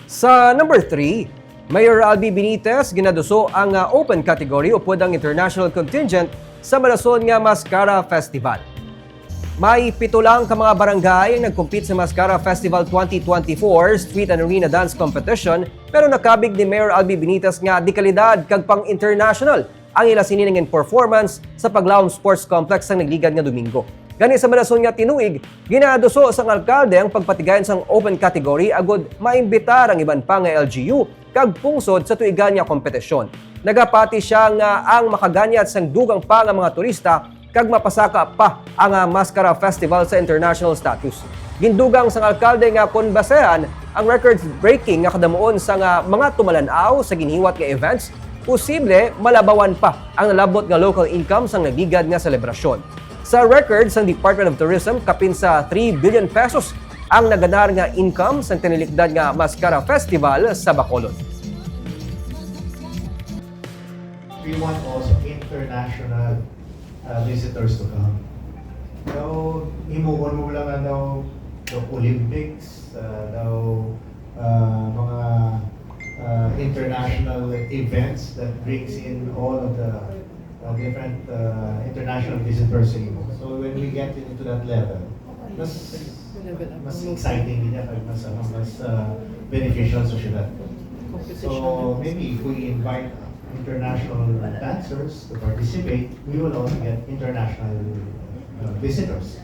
Sa number 3, Mayor Albee ginaduso ang open category o ang international contingent sa madasun nga MassKara Festival. May 7 lang ka mga barangay ang nag-compete sa MassKara Festival 2024 Street and Arena Dance Competition, pero nakabig ni Mayor Albee nga di kalidad kag pang international ang ila sininingin performance sa Paglawom Sports Complex sa nagligad nga Domingo. Gani sa madason nga tinuig, ginaduso sang alkalde ang pagpatigayon sang open category agod maimbitar ang iban pa nga LGU kag pungsod sa tuigan nga kompetisyon. Nagapati siya nga ang makaganyat sang dugang pa nga mga turista kag mapasaka pa ang MassKara Festival sa international status. Gindugang sang alkalde nga kon basehan ang record-breaking nga kadamuon sa mga tumalanaw sa ginhiwat nga events, posible malabawan pa ang nalabot nga local income sang nagligad nga selebrasyon. Sa record sang Department of Tourism, kapin sa 3 billion pesos ang naganar nga income sang tinilikdan nga MassKara Festival sa Bacolod. We want also international visitors to come. Daw, himuon mo lang daw the Olympics, daw mga international events that brings in all of the different international visitors sa imo. So when we get into that level, mas exciting din yan, mas beneficial sa syudad. So maybe if we invite international dancers to participate, we will also get international visitors.